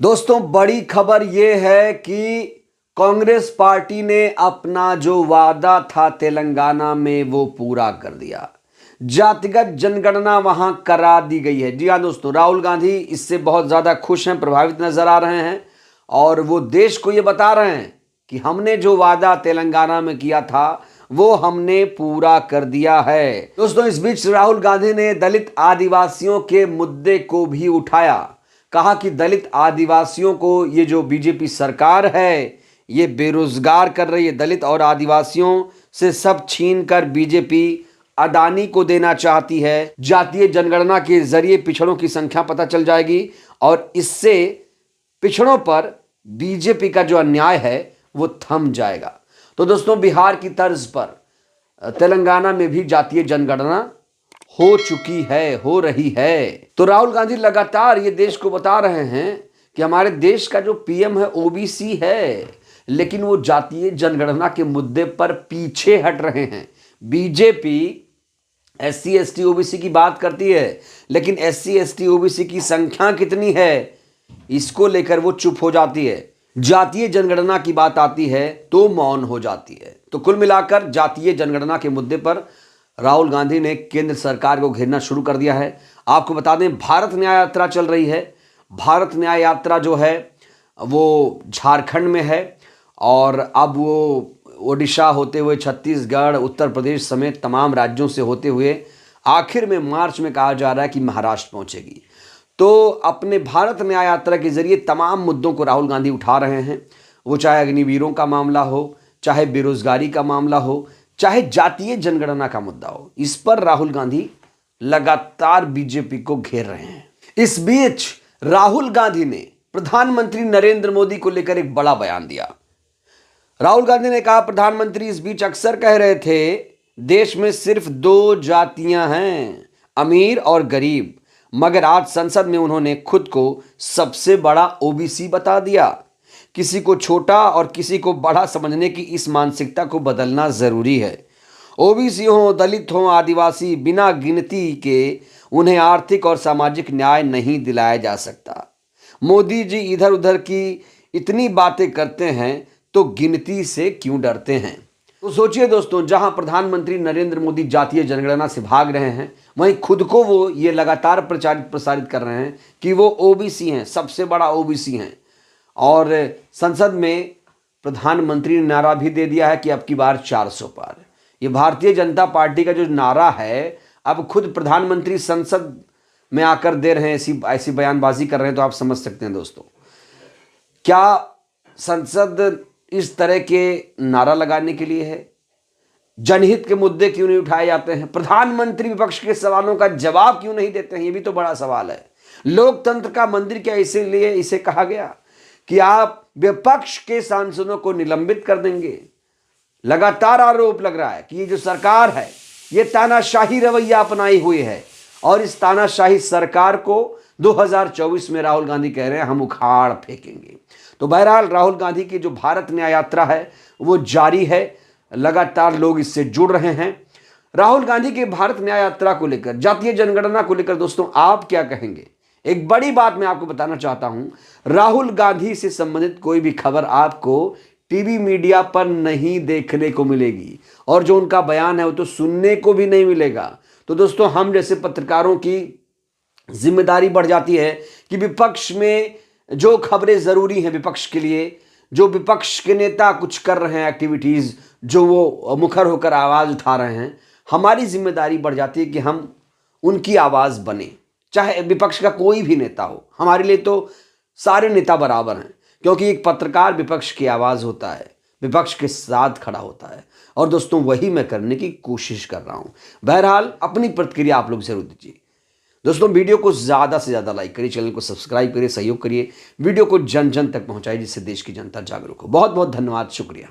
दोस्तों बड़ी खबर यह है कि कांग्रेस पार्टी ने अपना जो वादा था तेलंगाना में वो पूरा कर दिया। जातिगत जनगणना वहां करा दी गई है। जी हाँ दोस्तों, राहुल गांधी इससे बहुत ज्यादा खुश हैं, प्रभावित नजर आ रहे हैं और वो देश को ये बता रहे हैं कि हमने जो वादा तेलंगाना में किया था वो हमने पूरा कर दिया है। दोस्तों इस बीच राहुल गांधी ने दलित आदिवासियों के मुद्दे को भी उठाया। कहा कि दलित आदिवासियों को ये जो बीजेपी सरकार है ये बेरोजगार कर रही है। दलित और आदिवासियों से सब छीन कर बीजेपी अडानी को देना चाहती है। जातीय जनगणना के जरिए पिछड़ों की संख्या पता चल जाएगी और इससे पिछड़ों पर बीजेपी का जो अन्याय है वो थम जाएगा। तो दोस्तों बिहार की तर्ज पर तेलंगाना में भी जातीय जनगणना हो चुकी है, हो रही है। तो राहुल गांधी लगातार ये देश को बता रहे हैं कि हमारे देश का जो पीएम है ओबीसी है, लेकिन वो जातीय जनगणना के मुद्दे पर पीछे हट रहे हैं। बीजेपी एससी एसटी ओबीसी की बात करती है, लेकिन एससी एसटी ओबीसी की संख्या कितनी है इसको लेकर वो चुप हो जाती है। जातीय जनगणना की बात आती है तो मौन हो जाती है। तो कुल मिलाकर जातीय जनगणना के मुद्दे पर राहुल गांधी ने केंद्र सरकार को घेरना शुरू कर दिया है। आपको बता दें भारत न्याय यात्रा चल रही है। भारत न्याय यात्रा जो है वो झारखंड में है और अब वो ओडिशा होते हुए छत्तीसगढ़, उत्तर प्रदेश समेत तमाम राज्यों से होते हुए आखिर में मार्च में कहा जा रहा है कि महाराष्ट्र पहुंचेगी। तो अपने भारत न्याय यात्रा के जरिए तमाम मुद्दों को राहुल गांधी उठा रहे हैं। वो चाहे अग्निवीरों का मामला हो, चाहे बेरोजगारी का मामला हो, चाहे जातीय जनगणना का मुद्दा हो, इस पर राहुल गांधी लगातार बीजेपी को घेर रहे हैं। इस बीच राहुल गांधी ने प्रधानमंत्री नरेंद्र मोदी को लेकर एक बड़ा बयान दिया। राहुल गांधी ने कहा, प्रधानमंत्री इस बीच अक्सर कह रहे थे देश में सिर्फ दो जातियां हैं, अमीर और गरीब, मगर आज संसद में उन्होंने खुद को सबसे बड़ा ओबीसी बता दिया। किसी को छोटा और किसी को बड़ा समझने की इस मानसिकता को बदलना जरूरी है। ओबीसी हो, दलित हो, आदिवासी, बिना गिनती के उन्हें आर्थिक और सामाजिक न्याय नहीं दिलाया जा सकता। मोदी जी इधर उधर की इतनी बातें करते हैं तो गिनती से क्यों डरते हैं। तो सोचिए दोस्तों, जहां प्रधानमंत्री नरेंद्र मोदी जातीय जनगणना से भाग रहे हैं, वहीं खुद को वो ये लगातार प्रसारित कर रहे हैं कि वो ओबीसी हैं, सबसे बड़ा ओबीसी हैं। और संसद में प्रधानमंत्री ने नारा भी दे दिया है कि अब की बार 400 पार। ये भारतीय जनता पार्टी का जो नारा है, अब खुद प्रधानमंत्री संसद में आकर दे रहे हैं, ऐसी बयानबाजी कर रहे हैं। तो आप समझ सकते हैं दोस्तों, क्या संसद इस तरह के नारा लगाने के लिए है? जनहित के मुद्दे क्यों नहीं उठाए जाते हैं? प्रधानमंत्री विपक्ष के सवालों का जवाब क्यों नहीं देते हैं? ये भी तो बड़ा सवाल है। लोकतंत्र का मंदिर क्या इसीलिए इसे कहा गया कि आप विपक्ष के सांसदों को निलंबित कर देंगे? लगातार आरोप लग रहा है कि ये जो सरकार है ये तानाशाही रवैया अपनाई हुई है और इस तानाशाही सरकार को 2024 में राहुल गांधी कह रहे हैं हम उखाड़ फेंकेंगे। तो बहरहाल राहुल गांधी की जो भारत न्याय यात्रा है वो जारी है, लगातार लोग इससे जुड़ रहे हैं। राहुल गांधी के भारत न्याय यात्रा को लेकर, जातीय जनगणना को लेकर दोस्तों आप क्या कहेंगे? एक बड़ी बात मैं आपको बताना चाहता हूं, राहुल गांधी से संबंधित कोई भी खबर आपको टीवी मीडिया पर नहीं देखने को मिलेगी और जो उनका बयान है वो तो सुनने को भी नहीं मिलेगा। तो दोस्तों हम जैसे पत्रकारों की जिम्मेदारी बढ़ जाती है कि विपक्ष में जो खबरें जरूरी हैं विपक्ष के लिए, जो विपक्ष के नेता कुछ कर रहे हैं एक्टिविटीज, जो वो मुखर होकर आवाज उठा रहे हैं, हमारी जिम्मेदारी बढ़ जाती है कि हम उनकी आवाज बने, चाहे विपक्ष का कोई भी नेता हो। हमारे लिए तो सारे नेता बराबर हैं, क्योंकि एक पत्रकार विपक्ष की आवाज होता है, विपक्ष के साथ खड़ा होता है। और दोस्तों वही मैं करने की कोशिश कर रहा हूं। बहरहाल अपनी प्रतिक्रिया आप लोग जरूर दीजिए। दोस्तों वीडियो को ज़्यादा से ज़्यादा लाइक करिए, चैनल को सब्सक्राइब करिए, सहयोग करिए, वीडियो को जन जन तक पहुंचाइए जिससे देश की जनता जागरूक हो। बहुत बहुत धन्यवाद, शुक्रिया।